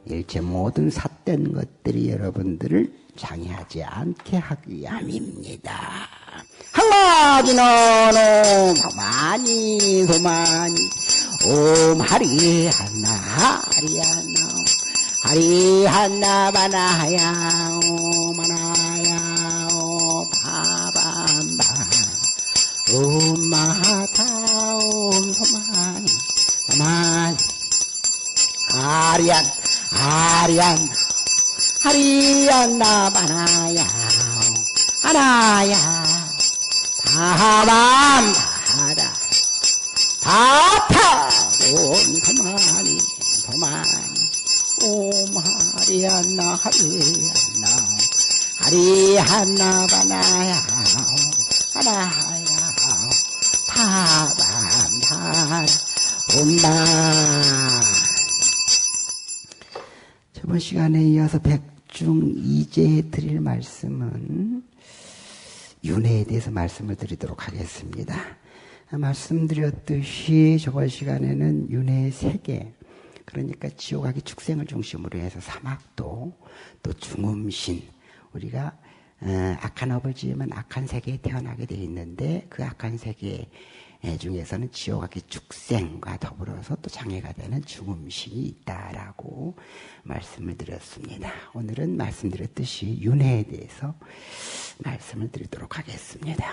일체 모든 삿된 것들이 여러분들을 장애하지 않게 하기 위함입니다. 한가지는 소만이 옴 하리한나 하리한나 하리한나 바나야 옴 하나야 옴 바밤바 옴 마타 옴 소만이 하리한나 바나야 하나야 바밤바다 바타 옴 소만이 옴 하리한나 하리한나 바나야 하나야 바밤바다 옴바. 저번 시간에 이어서 백중이제에 드릴 말씀은 윤회에 대해서 말씀을 드리도록 하겠습니다. 말씀드렸듯이 저번 시간에는 윤회의 세계, 그러니까 지옥하기 축생을 중심으로 해서 사막도, 또 중음신, 우리가 악한 업을 지으면 악한 세계에 태어나게 되어 있는데 그 악한 세계 중에서는 지옥하기 축생과 더불어서 또 장애가 되는 중음신이 있다라고 말씀을 드렸습니다. 오늘은 말씀드렸듯이 윤회에 대해서 말씀을 드리도록 하겠습니다.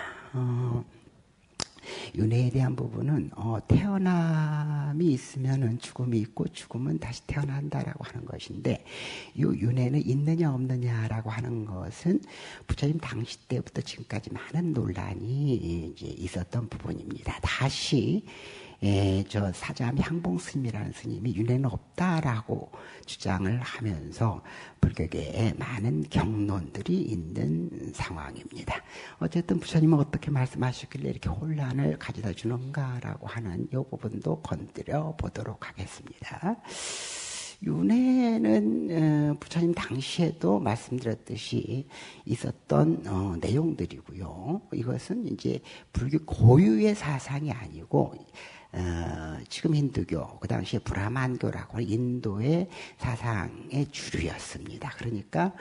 윤회에 대한 부분은 태어남이 있으면은 죽음이 있고 죽음은 다시 태어난다라고 하는 것인데, 이 윤회는 있느냐 없느냐라고 하는 것은 부처님 당시 때부터 지금까지 많은 논란이 이제 있었던 부분입니다. 다시 저 사자암 향봉 스님이라는 스님이 윤회는 없다라고 주장을 하면서 불교계에 많은 경론들이 있는 상황입니다. 어쨌든 부처님은 어떻게 말씀하셨길래 이렇게 혼란을 가져다 주는가라고 하는 이 부분도 건드려 보도록 하겠습니다. 윤회는 부처님 당시에도 말씀드렸듯이 있었던 내용들이고요. 이것은 이제 불교 고유의 사상이 아니고 지금 힌두교, 그 당시에 브라만교라고 하는 인도의 사상의 주류였습니다. 그러니까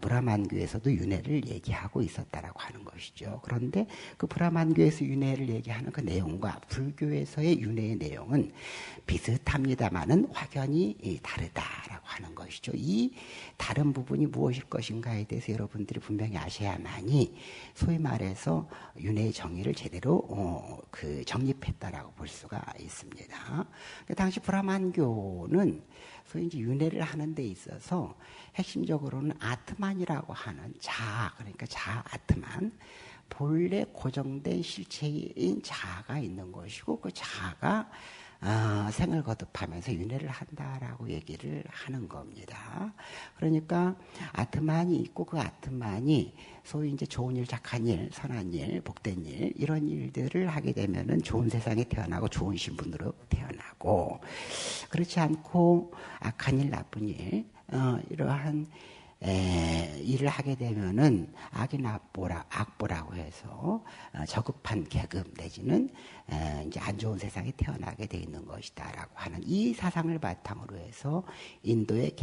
브라만교에서도 윤회를 얘기하고 있었다라고 하는 것이죠. 그런데 그 브라만교에서 윤회를 얘기하는 그 내용과 불교에서의 윤회의 내용은 비슷합니다만은 확연히 다르다라고 하는 것이죠. 이 다른 부분이 무엇일 것인가에 대해서 여러분들이 분명히 아셔야만이 소위 말해서 윤회의 정의를 제대로 정립했다라고 볼 수가 있습니다. 당시 브라만교는 소위 이제 윤회를 하는 데 있어서 핵심적으로는 아트만이라고 하는 자아, 그러니까 자아 아트만, 본래 고정된 실체인 자아가 있는 것이고 그 자아가 생을 거듭하면서 윤회를 한다라고 얘기를 하는 겁니다. 그러니까 아트만이 있고 그 아트만이 소위 이제 좋은 일, 착한 일, 선한 일, 복된 일, 이런 일들을 하게 되면은 좋은 세상에 태어나고 좋은 신분으로 태어나고, 그렇지 않고 악한 일, 나쁜 일, 이러한 일을 하게 되면은 악보라고 해서 저급한 계급 내지는 이제 안 좋은 세상에 태어나게 돼 있는 것이다라고 하는 이 사상을 바탕으로 해서 인도의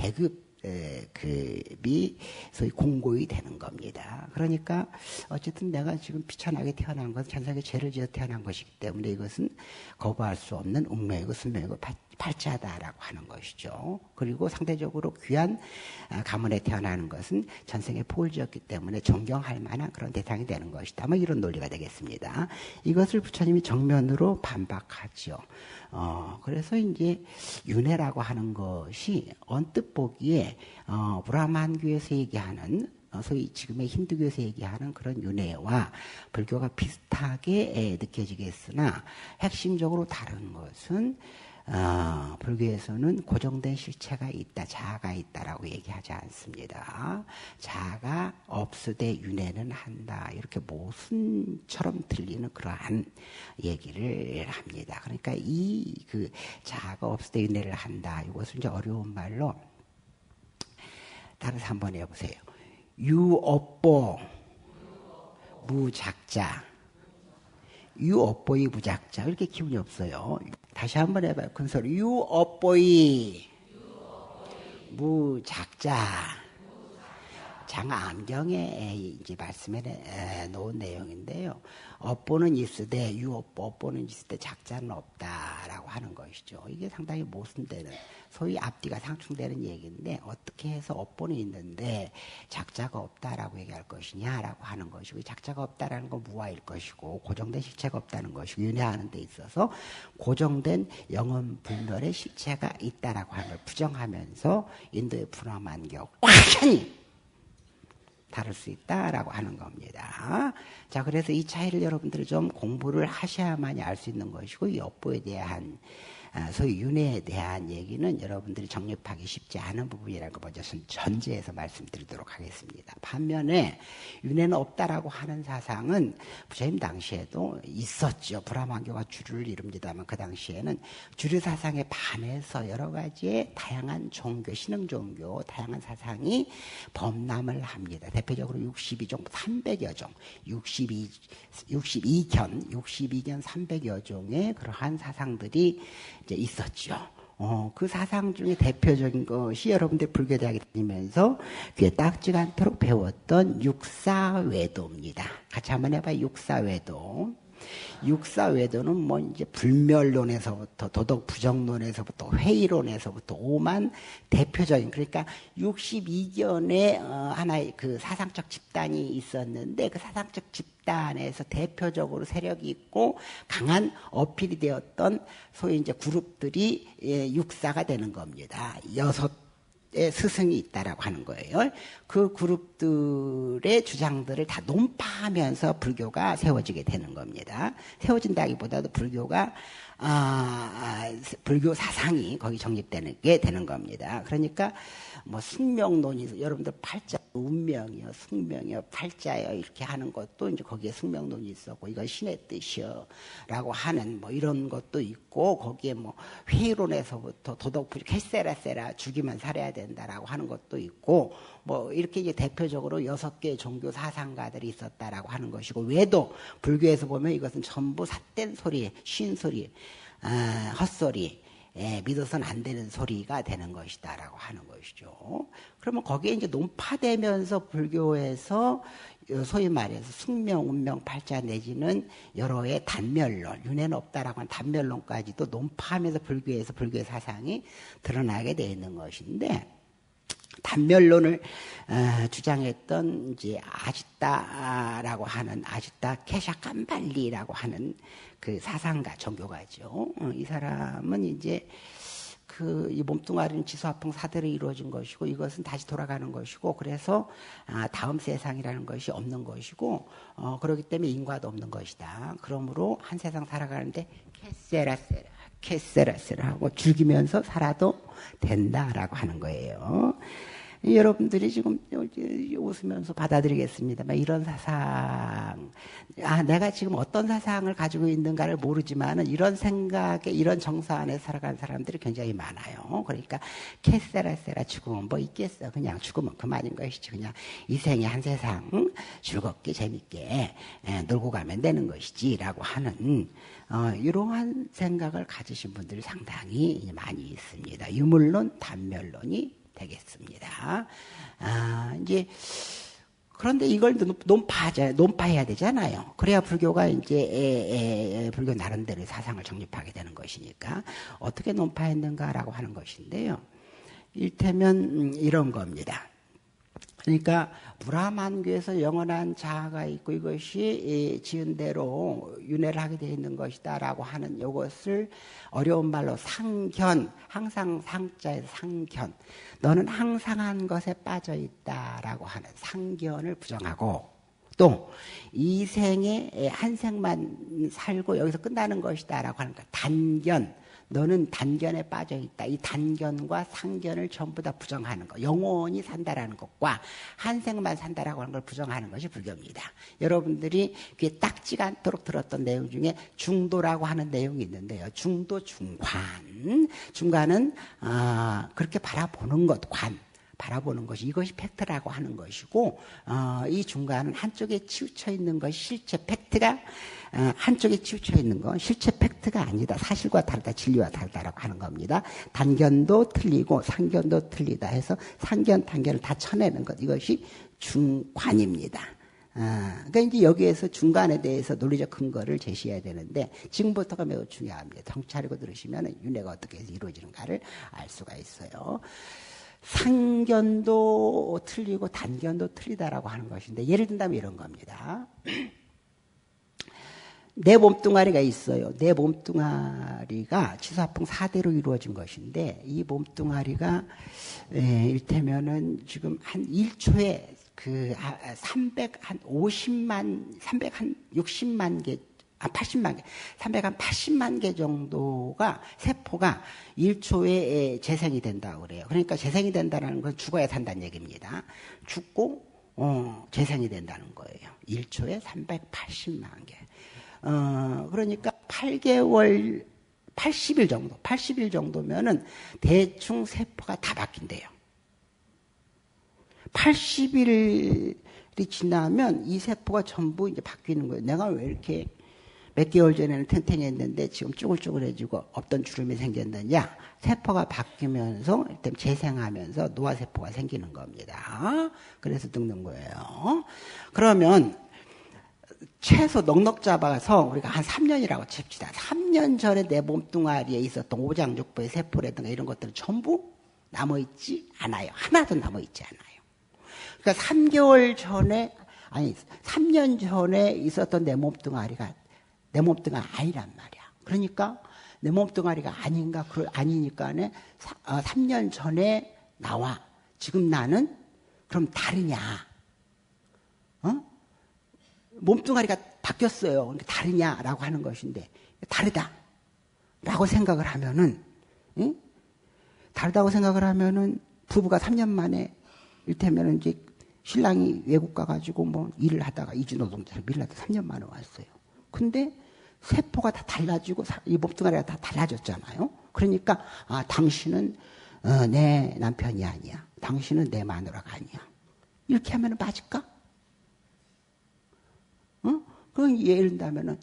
급이 소위 공고히 되는 겁니다. 그러니까 어쨌든 내가 지금 비천하게 태어난 것은 천상의 죄를 지어 태어난 것이기 때문에 이것은 거부할 수 없는 운명이고 순명이고 팔자다라고 하는 것이죠. 그리고 상대적으로 귀한 가문에 태어나는 것은 전생에 복을 지었기 때문에 존경할 만한 그런 대상이 되는 것이다. 뭐 이런 논리가 되겠습니다. 이것을 부처님이 정면으로 반박하죠. 그래서 이제 윤회라고 하는 것이 언뜻 보기에 브라만교에서 얘기하는 소위 지금의 힌두교에서 얘기하는 그런 윤회와 불교가 비슷하게 느껴지겠으나 핵심적으로 다른 것은 불교에서는 고정된 실체가 있다, 자아가 있다라고 얘기하지 않습니다. 자아가 없으되 윤회는 한다, 이렇게 모순처럼 들리는 그러한 얘기를 합니다. 그러니까 그 자아가 없으되 윤회를 한다, 이것은 이제 어려운 말로 따라서 한번 해보세요. 유업보 무작자, 유업보이 무작자, 이렇게 기분이 없어요. 다시 한번 해봐요. 큰 소리. 유업보이 무작자. 장안경에 이제 말씀해 놓은 내용인데요. 업보는 있으되 업보는 있으되 작자는 없다라고 하는 것이죠. 이게 상당히 모순되는, 소위 앞뒤가 상충되는 얘기인데 어떻게 해서 업보는 있는데 작자가 없다라고 얘기할 것이냐라고 하는 것이고, 작자가 없다라는 건 무아일 것이고 고정된 실체가 없다는 것이고, 윤회하는 데 있어서 고정된 영원불멸의 실체가 있다라고 하는 걸 부정하면서 인도의 불화만경 완전히 다를 수 있다라고 하는 겁니다. 자, 그래서 이 차이를 여러분들이 좀 공부를 하셔야만이 알 수 있는 것이고, 이 업보에 대한 소위 윤회에 대한 얘기는 여러분들이 정립하기 쉽지 않은 부분이라는 거 먼저 전제해서 말씀드리도록 하겠습니다. 반면에 윤회는 없다라고 하는 사상은 부처님 당시에도 있었죠. 불화만교가 주류를 이룹니다만 그 당시에는 주류 사상에 반해서 여러 가지의 다양한 종교, 신흥 종교, 다양한 사상이 범람을 합니다. 대표적으로 62종, 300여 종, 62견 300여 종의 그러한 사상들이 이제 있었죠. 그 사상 중에 대표적인 것이 여러분들 불교대학에 다니면서 귀에 딱지가 않도록 배웠던 육사외도입니다. 같이 한번 해봐요. 육사외도. 육사외도는 뭐 이제 불멸론에서부터 도덕 부정론에서부터 회의론에서부터 오만 대표적인, 그러니까 62견의 하나의 그 사상적 집단이 있었는데, 그 사상적 집단에서 대표적으로 세력이 있고 강한 어필이 되었던 소위 이제 그룹들이 육사가 되는 겁니다. 6의 스승이 있다라고 하는 거예요. 그 그룹들의 주장들을 다 논파하면서 불교가 세워지게 되는 겁니다. 세워진다기보다도 불교가 불교 사상이 거기 정립되게 되는 겁니다. 그러니까 뭐 숙명론이, 여러분들 팔자 운명이요, 숙명이요, 팔자요 이렇게 하는 것도 이제 거기에 숙명론이 있었고, 이건 신의 뜻이요라고 하는 뭐 이런 것도 있고, 거기에 뭐 회의론에서부터 도덕부지 캐세라세라 죽이면 살아야 된다라고 하는 것도 있고, 뭐 이렇게 이제 대표적으로 6개의 종교 사상가들이 있었다라고 하는 것이고, 외도 불교에서 보면 이것은 전부 삿된 소리, 쉰 소리, 헛소리, 믿어서는 안 되는 소리가 되는 것이다라고 하는 것이죠. 그러면 거기에 이제 논파되면서 불교에서 소위 말해서 숙명, 운명, 팔자 내지는 여러의 단멸론, 윤회는 없다라고 하는 단멸론까지도 논파하면서 불교에서 불교의 사상이 드러나게 되어 있는 것인데, 단멸론을 주장했던 이제 아지따라고 하는 아지따 케샤캄발리라고 하는 그 사상가, 종교가죠. 이 사람은 이제 이 몸뚱아리는 지수화풍 사대로 이루어진 것이고, 이것은 다시 돌아가는 것이고, 그래서 다음 세상이라는 것이 없는 것이고, 그렇기 때문에 인과도 없는 것이다. 그러므로 한 세상 살아가는데 캐세라세라 하고 즐기면서 살아도 된다라고 하는 거예요. 여러분들이 지금 웃으면서 받아들이겠습니다만, 이런 사상, 내가 지금 어떤 사상을 가지고 있는가를 모르지만은 이런 생각에, 이런 정서 안에 살아가는 사람들이 굉장히 많아요. 그러니까 캐세라세라, 죽으면 뭐 있겠어, 그냥 죽으면 그만인 것이지, 그냥 이 생에 한 세상 즐겁게 재밌게 놀고 가면 되는 것이지라고 하는 이러한 생각을 가지신 분들이 상당히 많이 있습니다. 유물론, 단멸론이 되겠습니다. 이제 그런데 이걸 논파해야 되잖아요. 그래야 불교가 이제 불교 나름대로 사상을 정립하게 되는 것이니까 어떻게 논파했는가라고 하는 것인데요. 일테면 이런 겁니다. 그러니까 불화만교에서 영원한 자아가 있고 이것이 지은 대로 윤회를 하게 되어 있는 것이다라고 하는 이것을 어려운 말로 상견, 항상 상자에서 상견, 너는 항상한 것에 빠져 있다라고 하는 상견을 부정하고, 또 이 생에 한 생만 살고 여기서 끝나는 것이다라고 하는 것, 단견, 너는 단견에 빠져 있다. 이 단견과 상견을 전부 다 부정하는 것, 영원히 산다라는 것과 한 생만 산다라고 하는 걸 부정하는 것이 불교입니다. 여러분들이 귀에 딱지가 않도록 들었던 내용 중에 중도라고 하는 내용이 있는데요. 중도, 중관. 중관은 그렇게 바라보는 것, 관. 바라보는 것이 이것이 팩트라고 하는 것이고 이 중간은 한쪽에 치우쳐 있는 것이 실체 팩트가 한쪽에 치우쳐 있는 건 실체 팩트가 아니다. 사실과 다르다. 진리와 다르다라고 하는 겁니다. 단견도 틀리고 상견도 틀리다 해서 상견, 단견을 다 쳐내는 것 이것이 중관입니다. 그러니까 이제 여기에서 중간에 대해서 논리적 근거를 제시해야 되는데 지금부터가 매우 중요합니다. 정신 차리고 들으시면 윤회가 어떻게 해서 이루어지는가를 알 수가 있어요. 상견도 틀리고 단견도 틀리다라고 하는 것인데 예를 든다면 이런 겁니다. 내 몸뚱아리가 있어요. 내 몸뚱아리가 치수화풍 4대로 이루어진 것인데 이 몸뚱아리가 이를테면은 지금 한 1초에 그 360만 개, 80만 개, 380만 개 정도가 세포가 1초에 재생이 된다고 그래요. 그러니까 재생이 된다는 건 죽어야 산다는 얘기입니다. 죽고 재생이 된다는 거예요. 1초에 380만 개. 그러니까 8개월, 80일 정도면은 대충 세포가 다 바뀐대요. 80일이 지나면 이 세포가 전부 이제 바뀌는 거예요. 내가 왜 이렇게 몇 개월 전에는 탱탱했는데 지금 쭈글쭈글해지고 없던 주름이 생겼느냐? 세포가 바뀌면서 일단 재생하면서 노화세포가 생기는 겁니다. 그래서 늙는 거예요. 그러면 최소 넉넉 잡아서 우리가 한 3년이라고 칩시다. 3년 전에 내 몸뚱아리에 있었던 오장육부의 세포라든가 이런 것들은 전부 남아있지 않아요. 하나도 남아있지 않아요. 그러니까 3개월 전에, 아니, 3년 전에 있었던 내 몸뚱아리가 내 몸뚱아리 아니란 말이야. 그러니까 내 몸뚱아리가 아닌가, 아니니까는 3년 전에 나와. 지금 나는 그럼 다르냐? 몸뚱아리가 바뀌었어요. 그러니까 다르냐라고 하는 것인데 다르다라고 생각을 하면은 다르다고 생각을 하면은 부부가 3년 만에 이를테면 이제 신랑이 외국 가가지고 뭐 일을 하다가 이주노동자로 일을 하다가 3년 만에 왔어요. 근데 세포가 다 달라지고 이 몸뚱아리가 다 달라졌잖아요. 그러니까 당신은 내 남편이 아니야. 당신은 내 마누라가 아니야. 이렇게 하면 맞을까? 그건 예를 들면은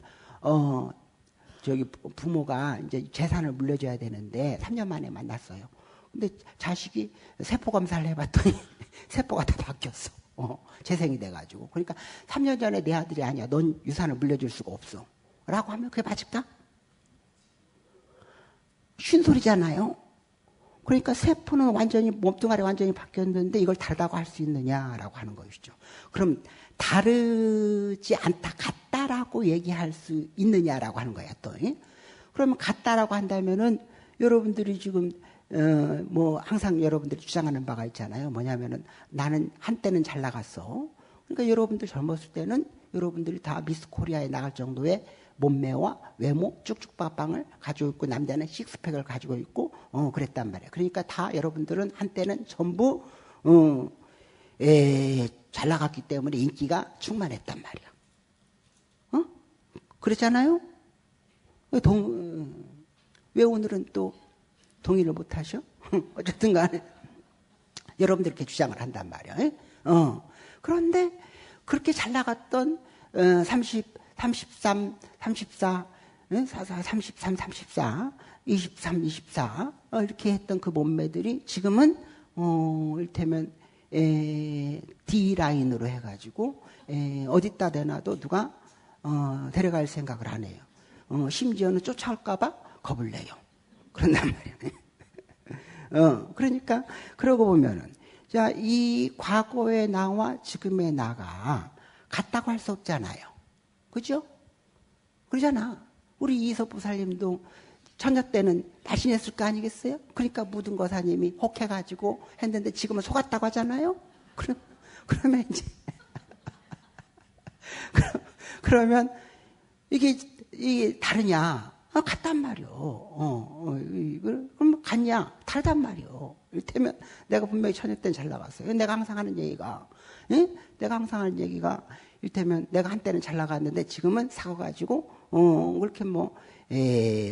저기 부모가 이제 재산을 물려줘야 되는데 3년 만에 만났어요. 근데 자식이 세포 검사를 해봤더니 세포가 다 바뀌었어. 재생이 돼가지고. 그러니까 3년 전에 내 아들이 아니야. 넌 유산을 물려줄 수가 없어. 라고 하면 그게 맞을까? 쉰소리잖아요. 그러니까 세포는 완전히 몸뚱아리 완전히 바뀌었는데 이걸 다르다고 할 수 있느냐라고 하는 것이죠. 그럼 다르지 않다, 같다라고 얘기할 수 있느냐라고 하는 거야, 또. 그러면 같다라고 한다면은 여러분들이 지금, 뭐, 항상 여러분들이 주장하는 바가 있잖아요. 뭐냐면은 나는 한때는 잘 나갔어. 그러니까 여러분들 젊었을 때는 여러분들이 다 미스 코리아에 나갈 정도의 몸매와 외모, 쭉쭉빵빵을 가지고 있고 남자는 식스팩을 가지고 있고, 그랬단 말이에요. 그러니까 다 여러분들은 한때는 전부, 잘 나갔기 때문에 인기가 충만했단 말이야. 그렇잖아요? 왜 오늘은 또 동의를 못 하셔? 어쨌든 간에 여러분들 이렇게 주장을 한단 말이야. 그런데 그렇게 잘 나갔던 33, 34, 33, 34, 23, 24 이렇게 했던 그 몸매들이 지금은 이를테면 D라인으로 해가지고 어디다 대놔도 누가 데려갈 생각을 안 해요. 심지어는 쫓아올까봐 겁을 내요. 그런단 말이에요. 그러니까 그러고 보면은 자, 이 과거의 나와 지금의 나가 같다고 할 수 없잖아요. 그죠? 그러잖아. 우리 이섭 보살님도 처녀 때는 날씬했을 거 아니겠어요? 그러니까 무등 거사님이 혹해가지고 했는데 지금은 속았다고 하잖아요? 그러면 이제 그러면 이게 다르냐? 같단 말이요. 그럼 같냐? 다르단 말이요. 이를테면 내가 분명히 처녀 때는 잘 나갔어요. 내가 항상 하는 얘기가, 이를테면 내가 한때는 잘 나갔는데 지금은 사가지고 그렇게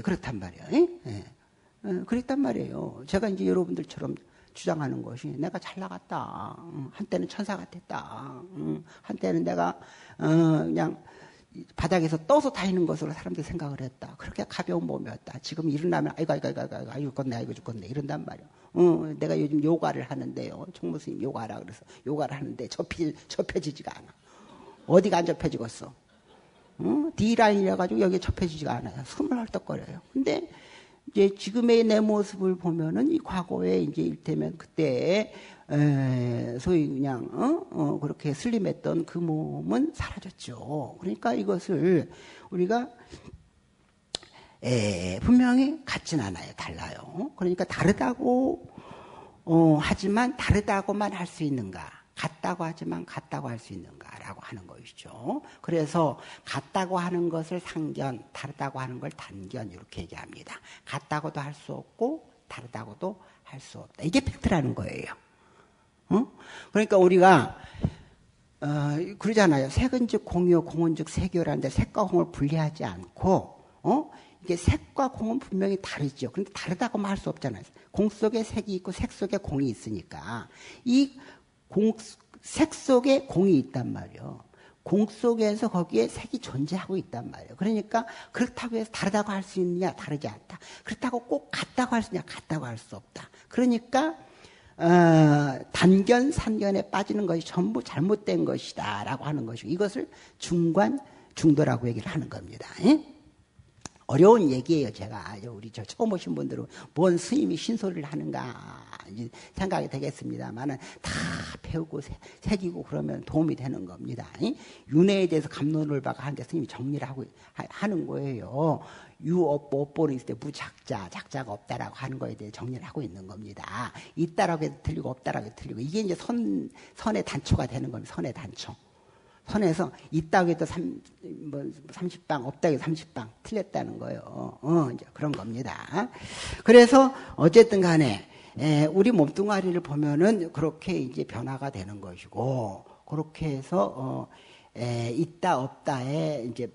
그렇단 말이에요. 그랬단 말이에요. 제가 이제 여러분들처럼 주장하는 것이 내가 잘 나갔다. 한때는 천사가 됐다. 한때는 내가 그냥 바닥에서 떠서 다니는 것으로 사람들이 생각을 했다. 그렇게 가벼운 몸이었다. 지금 일어나면 아이고 죽겠네 이런단 말이야. 내가 요즘 요가를 하는데요. 총무스님 요가라 그래서 요가를 하는데 접혀지지가 않아. 어디가 안 접혀지겠어? D라인이라 가지고 여기에 접혀지지가 않아요. 숨을 헐떡거려요. 근데 이제 지금의 내 모습을 보면은 이 과거에 이제 일테면 그때 소위 그냥 그렇게 슬림했던 그 몸은 사라졌죠. 그러니까 이것을 우리가 분명히 같진 않아요. 달라요. 그러니까 다르다고 하지만 다르다고만 할 수 있는가? 같다고 하지만 같다고 할 수 있는가라고 하는 것이죠. 그래서 같다고 하는 것을 상견, 다르다고 하는 걸 단견 이렇게 얘기합니다. 같다고도 할 수 없고 다르다고도 할 수 없다. 이게 팩트라는 거예요. 그러니까 우리가 그러잖아요. 색은즉 공이요 공은즉 색이요라는데 색과 공을 분리하지 않고 이게 색과 공은 분명히 다르죠. 그런데 다르다고만 할 수 없잖아요. 공 속에 색이 있고 색 속에 공이 있으니까 이 색 속에 공이 있단 말이에요. 공 속에서 거기에 색이 존재하고 있단 말이에요. 그러니까 그렇다고 해서 다르다고 할 수 있느냐? 다르지 않다. 그렇다고 꼭 같다고 할 수 있느냐? 같다고 할 수 없다. 그러니까 단견, 산견에 빠지는 것이 전부 잘못된 것이다 라고 하는 것이고 이것을 중관, 중도라고 얘기를 하는 겁니다. 어려운 얘기예요. 제가 우리 처음 오신 분들은 뭔 스님이 신소리를 하는가 생각이 되겠습니다만은 다 배우고 새기고 그러면 도움이 되는 겁니다. 윤회에 대해서 감론을 박아 하는데 스님이 정리를 하는 거예요. 유업보는 있을 때 무작자, 작자가 없다라고 하는 거에 대해 정리를 하고 있는 겁니다. 있다라고 해도 틀리고 없다라고 해도 틀리고 이게 이제 선의 단초가 되는 겁니다. 선의 단초. 선에서 있다고 해도 30방, 없다고 해도 30방 틀렸다는 거예요. 이제 그런 겁니다. 그래서 어쨌든 간에 우리 몸뚱아리를 보면은 그렇게 이제 변화가 되는 것이고 그렇게 해서 있다 없다에 이제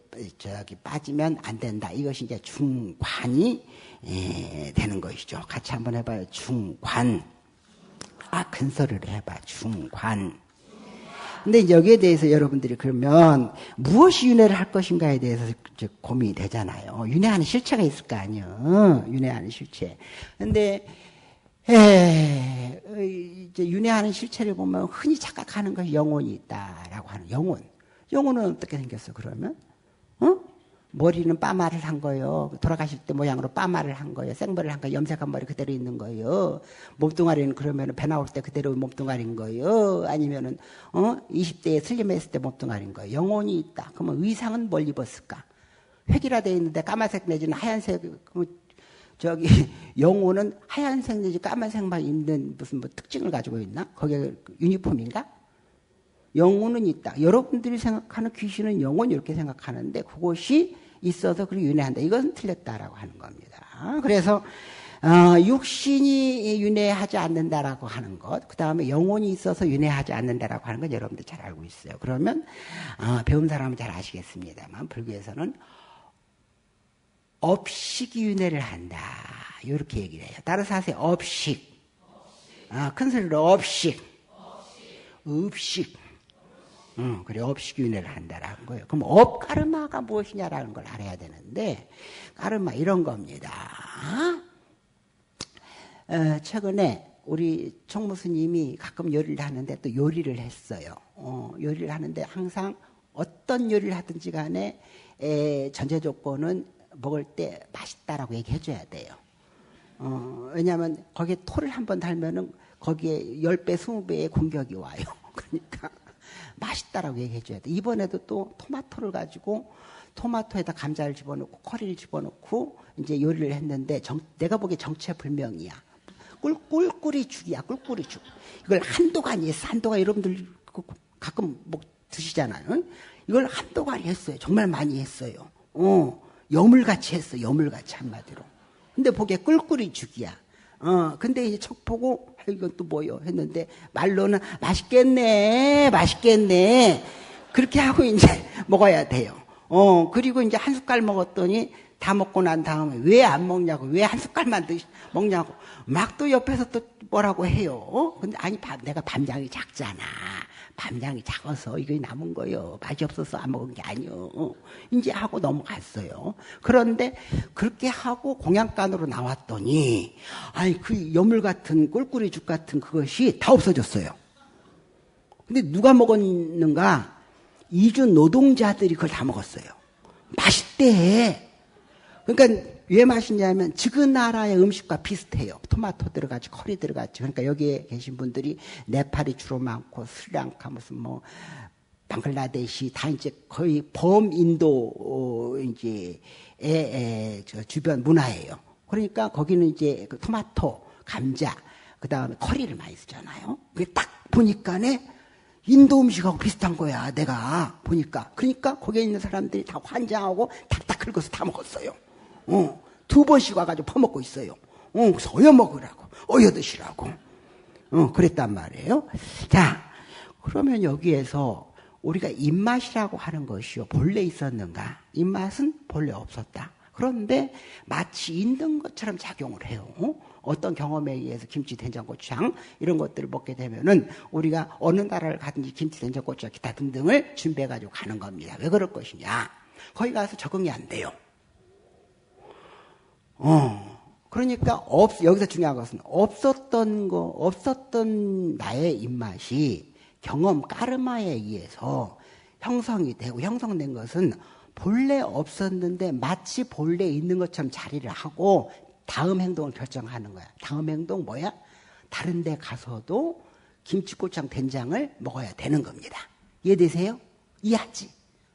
빠지면 안 된다. 이것이 이제 중관이 되는 것이죠. 같이 한번 해봐요. 중관. 근설을 해봐. 중관. 근데 여기에 대해서 여러분들이 그러면 무엇이 윤회를 할 것인가에 대해서 고민이 되잖아요. 윤회하는 실체가 있을 거 아니에요. 윤회하는 실체. 근데 이제 윤회하는 실체를 보면 흔히 착각하는 것이 영혼이 있다라고 하는 영혼. 영혼은 어떻게 생겼어? 그러면 머리는 빠마를 한 거예요. 돌아가실 때 모양으로 빠마를 한 거예요. 생머리를 한 거예요. 염색한 머리 그대로 있는 거예요. 몸뚱아리는 그러면 배 나올 때 그대로 몸뚱아리인 거예요. 아니면은 20대에 슬림했을 때 몸뚱아리인 거예요. 영혼이 있다. 그러면 의상은 뭘 입었을까? 획일화되어 있는데 까만색 내지는 하얀색. 영혼은 하얀색 내지 까만색만 입는 무슨 특징을 가지고 있나? 거기에 유니폼인가? 영혼은 있다. 여러분들이 생각하는 귀신은 영혼 이렇게 생각하는데 그것이 있어서 그리고 윤회한다. 이것은 틀렸다라고 하는 겁니다. 그래서 육신이 윤회하지 않는다라고 하는 것, 그 다음에 영혼이 있어서 윤회하지 않는다라고 하는 건 여러분들 잘 알고 있어요. 그러면 배운 사람은 잘 아시겠습니다만 불교에서는 업식이 윤회를 한다. 이렇게 얘기를 해요. 따라서 하세요. 업식. 큰 소리로 업식. 읍식. 그래, 업식윤회를 한다라는 거예요. 그럼 업까르마가 무엇이냐라는 걸 알아야 되는데, 까르마 이런 겁니다. 최근에 우리 총무스님이 가끔 요리를 하는데 또 요리를 했어요. 요리를 하는데 항상 어떤 요리를 하든지 간에 전제 조건은 먹을 때 맛있다라고 얘기해 줘야 돼요. 왜냐하면 거기에 토를 한번 달면은 거기에 10배, 20배의 공격이 와요. 그러니까 맛있다라고 얘기해 줘야 돼. 이번에도 또 토마토를 가지고 토마토에다 감자를 집어넣고 커리를 집어넣고 이제 요리를 했는데 내가 보기에 정체불명이야. 꿀꿀이 죽이야. 꿀꿀이 죽. 이걸 한도간이 했어. 한도간 여러분들 가끔 드시잖아요. 이걸 한도간이 했어요. 정말 많이 했어요. 여물같이 했어. 여물같이 한마디로. 근데 보기에 꿀꿀이 죽이야. 근데 이제 척 보고 이건 또 뭐요? 했는데 말로는 맛있겠네. 그렇게 하고 이제 먹어야 돼요. 그리고 이제 한 숟갈 먹었더니 다 먹고 난 다음에 왜 안 먹냐고, 왜 한 숟갈만 먹냐고, 막 또 옆에서 또 뭐라고 해요. 근데 아니, 내가 밤장이 작잖아. 밤장이 작아서 이거 남은 거요. 맛이 없어서 안 먹은 게 아니요. 이제 하고 넘어갔어요. 그런데 그렇게 하고 공양간으로 나왔더니, 아니, 그 여물 같은 꿀꿀이 죽 같은 그것이 다 없어졌어요. 근데 누가 먹었는가? 이주 노동자들이 그걸 다 먹었어요. 맛있대. 그러니까 왜 맛있냐면 지그 나라의 음식과 비슷해요. 토마토 들어가지, 커리 들어가지. 그러니까 여기에 계신 분들이 네팔이 주로 많고 스리랑카 무슨 뭐 방글라데시 다 이제 거의 범인도 이제 저 주변 문화예요. 그러니까 거기는 이제 그 토마토, 감자, 그 다음에 커리를 많이 쓰잖아요. 그게 딱 보니까네 인도 음식하고 비슷한 거야, 내가 보니까. 그러니까 거기에 있는 사람들이 다 환장하고 탁탁 긁어서 다 먹었어요. 두 번씩 와가지고 퍼먹고 있어요. 그래서 어여 먹으라고, 어여 드시라고. 그랬단 말이에요. 자, 그러면 여기에서 우리가 입맛이라고 하는 것이요, 본래 있었는가? 입맛은 본래 없었다. 그런데 마치 있는 것처럼 작용을 해요. 어떤 경험에 의해서 김치, 된장고추장 이런 것들을 먹게 되면은 우리가 어느 나라를 가든지 김치, 된장고추장 기타 등등을 준비해가지고 가는 겁니다. 왜 그럴 것이냐? 거기 가서 적응이 안 돼요. 그러니까 여기서 중요한 것은 없었던 나의 입맛이 경험, 까르마에 의해서 형성이 되고, 형성된 것은 본래 없었는데 마치 본래 있는 것처럼 자리를 하고 다음 행동을 결정하는 거야. 다음 행동 뭐야? 다른 데 가서도 김치고추장 된장을 먹어야 되는 겁니다. 이해되세요? 이해하지?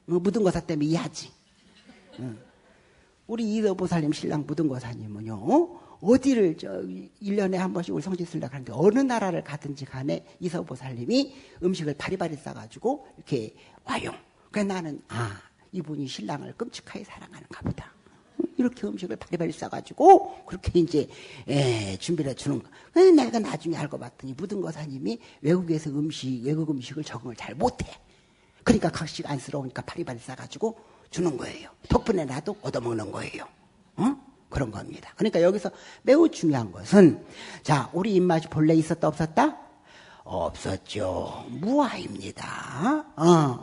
묻은 거사 때문에 이해하지? 우리 이더보살님 신랑 묻은거사님은요, 어디를 1년에 한 번씩 우리 성지 쓰려고 하는데 어느 나라를 가든지 간에 이서보살님이 음식을 바리바리 싸가지고 이렇게 와요. 그래서 나는, 이분이 신랑을 끔찍하게 사랑하는가 보다. 이렇게 음식을 바리바리 싸가지고 그렇게 이제 준비를 해주는 거. 내가 나중에 알고 봤더니 묻은거사님이 외국 음식을 적응을 잘 못해. 그러니까 각시가 안쓰러우니까 바리바리 싸가지고 주는 거예요. 덕분에 나도 얻어먹는 거예요. 그런 겁니다. 그러니까 여기서 매우 중요한 것은, 자, 우리 입맛이 본래 있었다 없었다? 없었죠. 무아입니다.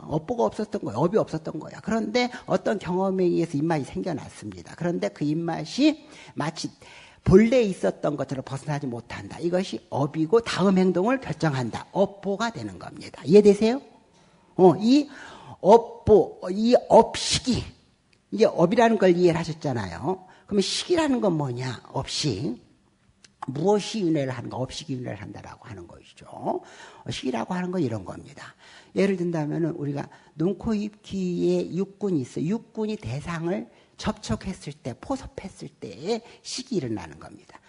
업보가 없었던 거야. 업이 없었던 거야. 그런데 어떤 경험에 의해서 입맛이 생겨났습니다. 그런데 그 입맛이 마치 본래 있었던 것처럼 벗어나지 못한다. 이것이 업이고 다음 행동을 결정한다. 업보가 되는 겁니다. 이해되세요? 이 업보, 이 업식이, 이제 업이라는 걸 이해를 하셨잖아요. 그러면 식이라는 건 뭐냐? 업식. 무엇이 윤회를 하는가? 업식이 윤회를 한다라고 하는 것이죠. 식이라고 하는 건 이런 겁니다. 예를 든다면 우리가 눈, 코, 입, 귀에 육군이 있어요. 육군이 대상을 접촉했을 때, 포섭했을 때에 식이 일어나는 겁니다.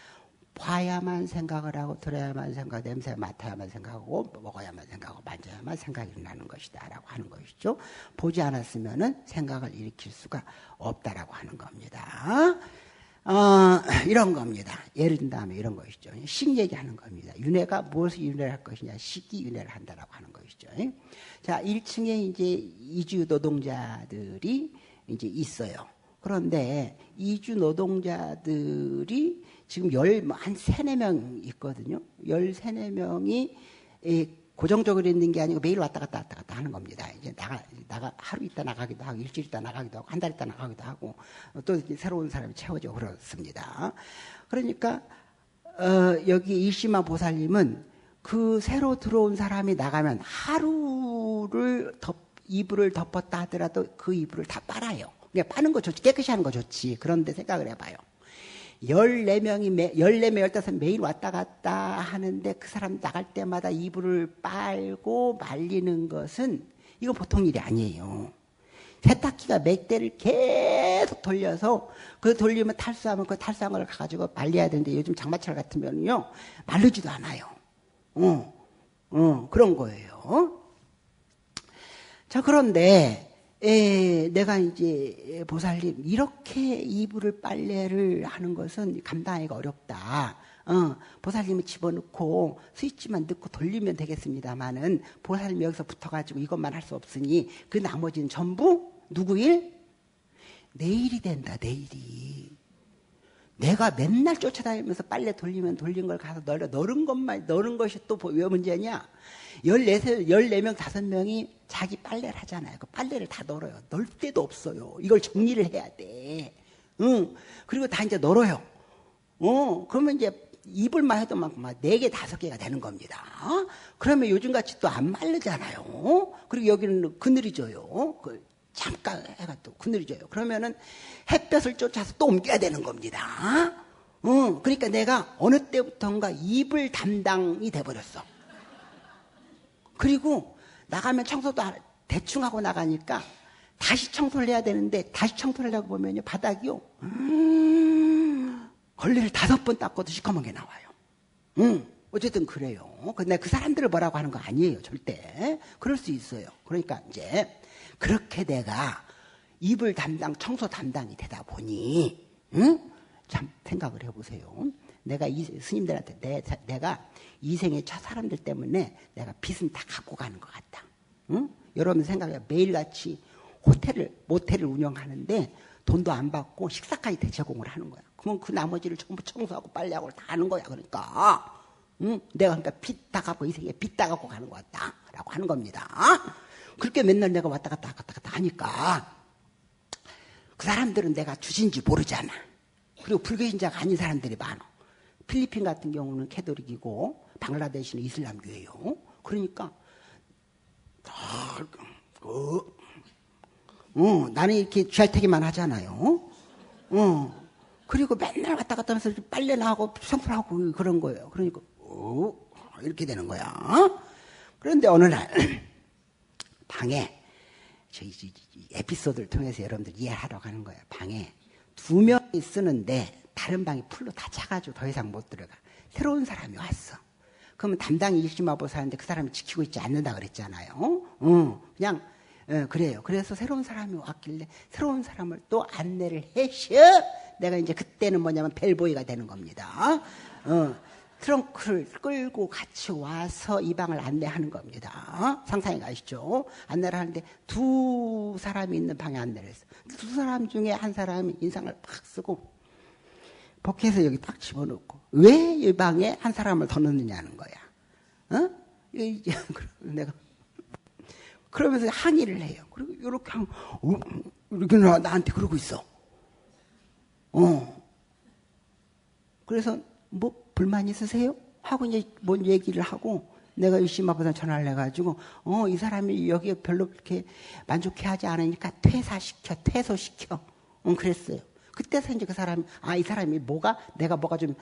봐야만 생각을 하고, 들어야만 생각하고, 냄새 맡아야만 생각하고, 먹어야만 생각하고, 만져야만 생각이 일어나는 것이다 라고 하는 것이죠. 보지 않았으면은 생각을 일으킬 수가 없다라고 하는 겁니다. 이런 겁니다. 예를 든다면 이런 것이죠. 식 얘기하는 겁니다. 윤회가 무엇을 윤회를 할 것이냐? 식이 윤회를 한다라고 하는 것이죠. 자, 1층에 이제 이주 노동자들이 이제 있어요. 그런데 이주 노동자들이 지금 한 3, 4명 있거든요. 13, 4명이 고정적으로 있는 게 아니고 매일 왔다 갔다 하는 겁니다. 이제 하루 있다 나가기도 하고, 일주일 있다 나가기도 하고, 한 달 있다 나가기도 하고, 또 새로운 사람이 채워져 그렇습니다. 그러니까, 여기 이시마 보살님은 그 새로 들어온 사람이 나가면 이불을 덮었다 하더라도 그 이불을 다 빨아요. 그냥 빠는 거 좋지, 깨끗이 하는 거 좋지. 그런데 생각을 해봐요. 14명, 15 매일 왔다 갔다 하는데 그 사람 나갈 때마다 이불을 빨고 말리는 것은 이거 보통 일이 아니에요. 세탁기가 몇 대를 계속 돌려서 그 돌리면 탈수하면 그 탈수한 걸 가지고 말려야 되는데 요즘 장마철 같으면요 말르지도 않아요. 그런 거예요. 자, 그런데 내가 이제 보살님 이렇게 이불을 빨래를 하는 것은 감당하기가 어렵다. 보살님이 집어넣고 스위치만 넣고 돌리면 되겠습니다만은 보살님이 여기서 붙어가지고 이것만 할 수 없으니 그 나머지는 전부 누구 일? 내일이 된다, 내일이. 내가 맨날 쫓아다니면서 빨래 돌리면 돌린 걸 가서 널은 것이 또 왜 문제냐? 14명, 5명이 자기 빨래를 하잖아요. 그 빨래를 다 널어요. 널 데도 없어요. 이걸 정리를 해야 돼. 응. 그리고 다 이제 널어요. 그러면 이제 이불만 해도 막 4개, 5개가 되는 겁니다. 그러면 요즘같이 또 안 마르잖아요. 그리고 여기는 그늘이져요. 잠깐 해가 또 그늘이져요. 그러면은 햇볕을 쫓아서 또 옮겨야 되는 겁니다. 그러니까 내가 어느 때부턴가 이불 담당이 돼버렸어. 그리고 나가면 청소도 대충 하고 나가니까 다시 청소를 해야 되는데 다시 청소를 하려고 보면요, 바닥이요. 걸레를 5번 닦아도 시커먼 게 나와요. 어쨌든 그래요. 근데 그 사람들을 뭐라고 하는 거 아니에요, 절대. 그럴 수 있어요. 그러니까 이제 그렇게 내가 이불 담당, 청소 담당이 되다 보니, 참 생각을 해보세요. 내가 스님들한테 내가 이 생의 첫 사람들 때문에 내가 빚은 다 갖고 가는 것 같다. 여러분 생각해, 매일같이 모텔을 운영하는데 돈도 안 받고 식사까지 대제공을 하는 거야. 그러면 그 나머지를 전부 청소하고 빨래하고 다 하는 거야. 그러니까 내가 그러니까 빚 다 갖고 이 생에 빚 다 갖고 가는 것 같다라고 하는 겁니다. 그렇게 맨날 내가 왔다 갔다 하니까 그 사람들은 내가 주신지 모르잖아. 그리고 불교신자가 아닌 사람들이 많아. 필리핀 같은 경우는 캐톨릭이고 방글라데시는 이슬람교예요. 그러니까 나는 이렇게 쥐알태기만 하잖아요. 그리고 맨날 왔다 갔다 하면서 빨래나 하고 청소를 하고 그런 거예요. 그러니까 이렇게 되는 거야. 그런데 어느 날 방에 저희 에피소드를 통해서 여러분들 이해하려고 하는 거예요. 방에 2명이 쓰는데 다른 방이 풀로 다 차가지고 더 이상 못 들어가. 새로운 사람이 왔어. 그러면 담당이 일심마보사인데 그 사람이 지키고 있지 않는다 그랬잖아요. 그냥 그래요. 그래서 새로운 사람이 왔길래 새로운 사람을 또 안내를 해셔. 내가 이제 그때는 뭐냐면 벨보이가 되는 겁니다. 트렁크를 끌고 같이 와서 이 방을 안내하는 겁니다. 상상해 가시죠? 안내를 하는데 2 사람이 있는 방에 안내를 했어. 2 사람 중에 한 사람이 인상을 팍 쓰고 포켓에 여기 딱 집어넣고 왜 이 방에 한 사람을 더 넣느냐는 거야. 내가 그러면서 항의를 해요. 그리고 이렇게 나한테 그러고 있어. 그래서 뭐 불만 있으세요? 하고 이제 뭔 얘기를 하고 내가 유심하보다 전화를 해가지고 이 사람이 여기에 별로 그렇게 만족해하지 않으니까 퇴소시켜. 그랬어요. 그때서 이제 그 사람이 이 사람이 내가 뭐가 좀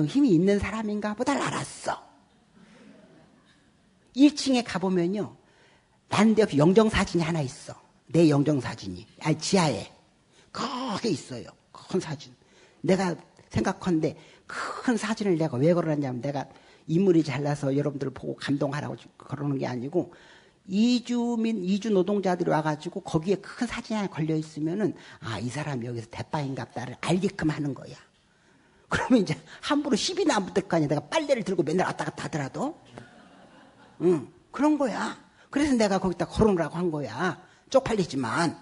힘이 있는 사람인가 보다 알았어. 1층에 가보면요, 난데없이 영정사진이 하나 있어. 내 영정사진이 지하에 크게 있어요. 큰 사진. 내가 생각한데 큰 사진을 내가 왜 걸어놨냐면 내가 인물이 잘나서 여러분들을 보고 감동하라고 그러는 게 아니고 이주 노동자들이 와가지고 거기에 큰 사진이 하나 걸려 있으면은 이 사람이 여기서 대빵인갑다를 알게끔 하는 거야. 그러면 이제 함부로 시비나 안 붙을 거 아니야. 내가 빨래를 들고 맨날 왔다 갔다 하더라도. 그런 거야. 그래서 내가 거기다 걸어놓으라고 한 거야. 쪽팔리지만.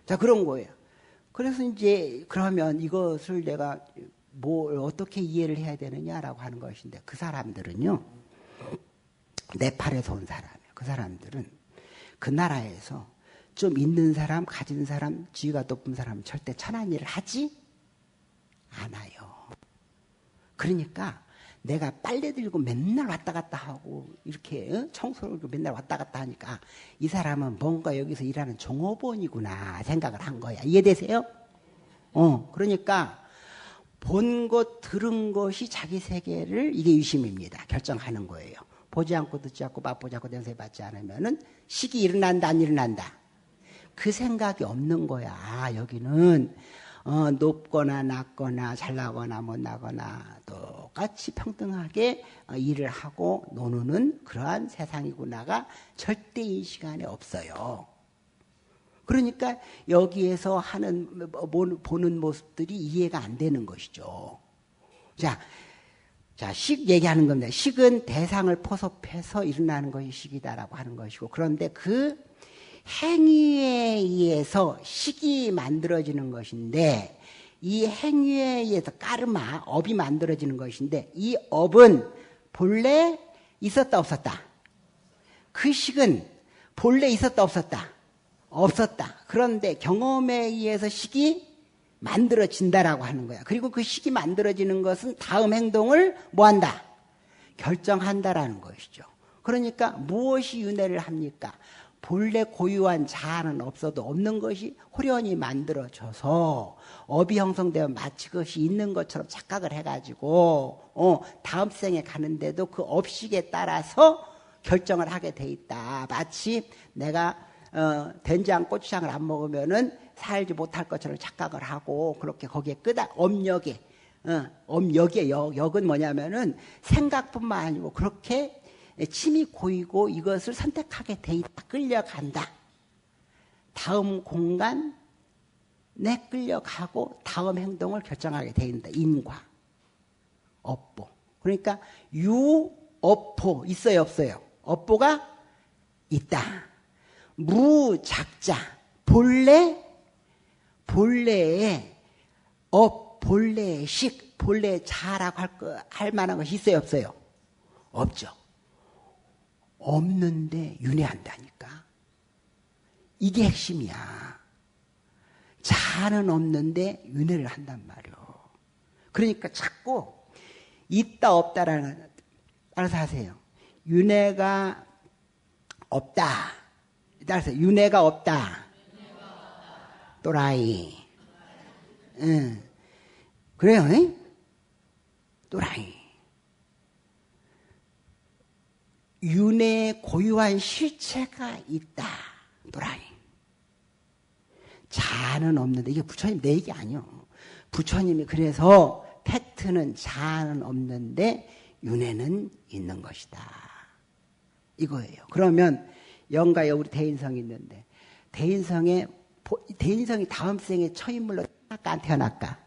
자, 그런 거예요. 그래서 이제 그러면 이것을 내가 뭘 어떻게 이해를 해야 되느냐라고 하는 것인데 그 사람들은요, 네팔에서 온 사람이에요. 그 사람들은 그 나라에서 좀 있는 사람, 가진 사람, 지위가 높은 사람 절대 천한 일을 하지 않아요. 그러니까 내가 빨래 들고 맨날 왔다 갔다 하고 이렇게 청소를 맨날 왔다 갔다 하니까 이 사람은 뭔가 여기서 일하는 종업원이구나 생각을 한 거야. 이해되세요? 그러니까 본 것, 들은 것이 자기 세계를, 이게 유심입니다. 결정하는 거예요. 보지 않고 듣지 않고 맛보지 않고 냄새 받지 않으면은 식이 일어난다 안 일어난다. 그 생각이 없는 거야. 여기는 높거나 낮거나 잘나거나 못나거나 똑같이 평등하게 일을 하고 노는 그러한 세상이구나가 절대 이 시간에 없어요. 그러니까 여기에서 보는 모습들이 이해가 안 되는 것이죠. 자, 식 얘기하는 겁니다. 식은 대상을 포섭해서 일어나는 것이 식이다라고 하는 것이고, 그런데 그 행위에 의해서 식이 만들어지는 것인데, 이 행위에 의해서 까르마, 업이 만들어지는 것인데, 이 업은 본래 있었다 없었다? 그 식은 본래 있었다 없었다? 없었다. 그런데 경험에 의해서 식이 만들어진다라고 하는 거야. 그리고 그 식이 만들어지는 것은 다음 행동을 뭐한다? 결정한다라는 것이죠. 그러니까 무엇이 윤회를 합니까? 본래 고유한 자아는 없어도 없는 것이 호련히 만들어져서 업이 형성되면 마치 그것이 있는 것처럼 착각을 해가지고 다음 생에 가는데도 그 업식에 따라서 결정을 하게 돼 있다. 마치 내가 된장, 고추장을 안 먹으면은 살지 못할 것처럼 착각을 하고 그렇게 거기에 업력에 역은 뭐냐면은 생각뿐만 아니고 그렇게 침이 고이고 이것을 선택하게 돼 있다. 끌려간다. 다음 공간에 끌려가고 다음 행동을 결정하게 돼 있다. 인과, 업보. 그러니까 유업보 있어요, 없어요? 업보가 있다. 무작자 본래의 본래의 식, 본래의 자라고 할 만한 것이 있어요, 없어요? 없죠. 없는데 윤회한다니까. 이게 핵심이야. 자는 없는데 윤회를 한단 말이요. 그러니까 자꾸 있다 없다라는, 알아서 하세요. 윤회가 없다. 따라서 윤회가 없다. 또라이. 응. 그래요, 응? 또라이. 윤회의 고유한 실체가 있다. 또라이. 자아는 없는데, 이게 부처님 내 얘기 아니요. 부처님이 그래서 팩트는 자아는 없는데 윤회는 있는 것이다. 이거예요. 그러면 영가에 우리 대인성이 있는데, 대인성이 다음 생에 처인물로 태어날까 안 태어날까?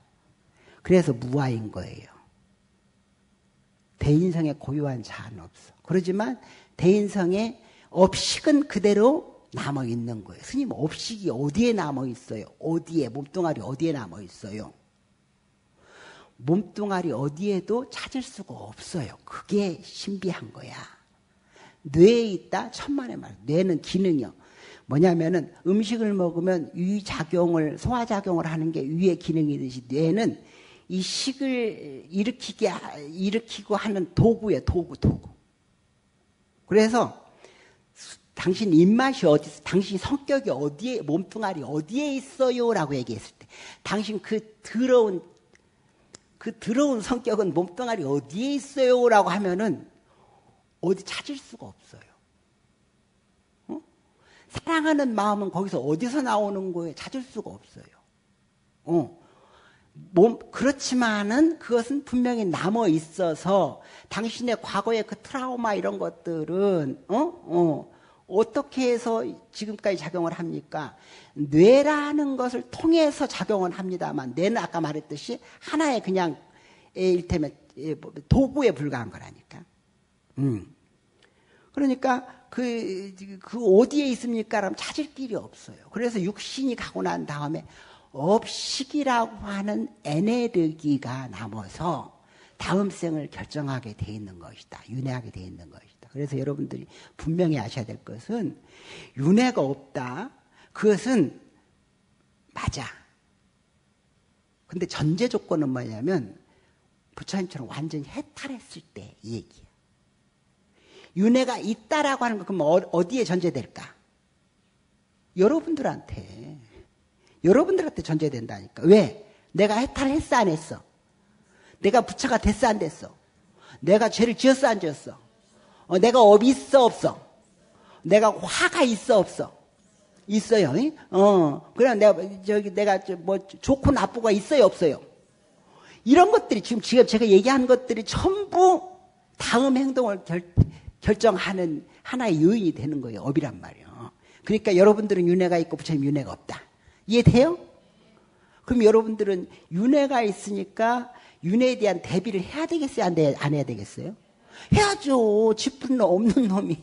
그래서 무아인 거예요. 대인성의 고유한 자아는 없어. 그러지만 대인성의 업식은 그대로 남아있는 거예요. 스님, 업식이 어디에 남아있어요? 어디에? 몸뚱아리 어디에 남아있어요? 몸뚱아리 어디에도 찾을 수가 없어요. 그게 신비한 거야. 뇌에 있다? 천만의 말. 뇌는 기능이요. 뭐냐면은 음식을 먹으면 위작용을, 소화작용을 하는 게 위의 기능이듯이 뇌는 이 식을 일으키고 하는 도구예요. 도구. 그래서 당신 입맛이 어디 있어? 당신 성격이 어디에, 몸뚱아리 어디에 있어요? 라고 얘기했을 때, 당신 그 더러운 성격은 몸뚱아리 어디에 있어요? 라고 하면은 어디 찾을 수가 없어요. 사랑하는 마음은 거기서 어디서 나오는 거예요? 찾을 수가 없어요. 그렇지만은 그것은 분명히 남아 있어서 당신의 과거의 그 트라우마 이런 것들은 어떻게 해서 지금까지 작용을 합니까? 뇌라는 것을 통해서 작용을 합니다만, 뇌는 아까 말했듯이 하나의 그냥 일테면 도구에 불과한 거라니까. 그러니까 그 어디에 있습니까? 라면 찾을 길이 없어요. 그래서 육신이 가고 난 다음에 업식이라고 하는 에네르기가 남아서 다음 생을 결정하게 돼 있는 것이다. 윤회하게 돼 있는 것이다. 그래서 여러분들이 분명히 아셔야 될 것은, 윤회가 없다. 그것은 맞아. 근데 전제 조건은 뭐냐면 부처님처럼 완전히 해탈했을 때 이 얘기야. 윤회가 있다라고 하는 거 그럼 어디에 전제될까? 여러분들한테 전제된다니까. 왜? 내가 해탈했어 안 했어? 내가 부처가 됐어 안 됐어? 내가 죄를 지었어 안 지었어? 내가 업이 있어 없어? 내가 화가 있어 없어? 있어요. 그럼 내가 뭐 좋고 나쁘가 있어요 없어요? 이런 것들이 지금 제가 얘기한 것들이 전부 다음 행동을 결정하는 하나의 요인이 되는 거예요. 업이란 말이에요. 그러니까 여러분들은 윤회가 있고 부처님 윤회가 없다. 이해돼요? 그럼 여러분들은 윤회가 있으니까 윤회에 대한 대비를 해야 되겠어요? 안 해야 되겠어요? 해야죠. 쥐뿔 없는 놈이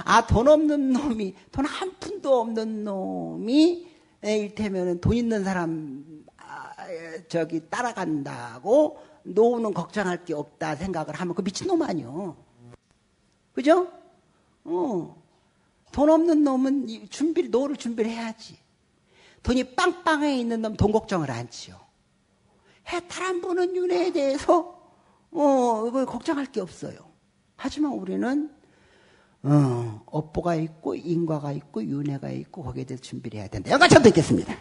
아, 돈 없는 놈이, 돈 한 푼도 없는 놈이, 일테면은 돈 있는 사람, 따라간다고 노후는 걱정할 게 없다 생각을 하면 그 미친놈 아니요. 그죠? 돈 없는 놈은 노후를 준비를 해야지. 돈이 빵빵해 있는 놈 돈 걱정을 안 치요. 해탈 안 보는 윤회에 대해서, 이거 걱정할 게 없어요. 하지만 우리는, 업보가 있고, 인과가 있고, 윤회가 있고, 거기에 대해서 준비를 해야 된다. 여기까지 좀 듣겠습니다.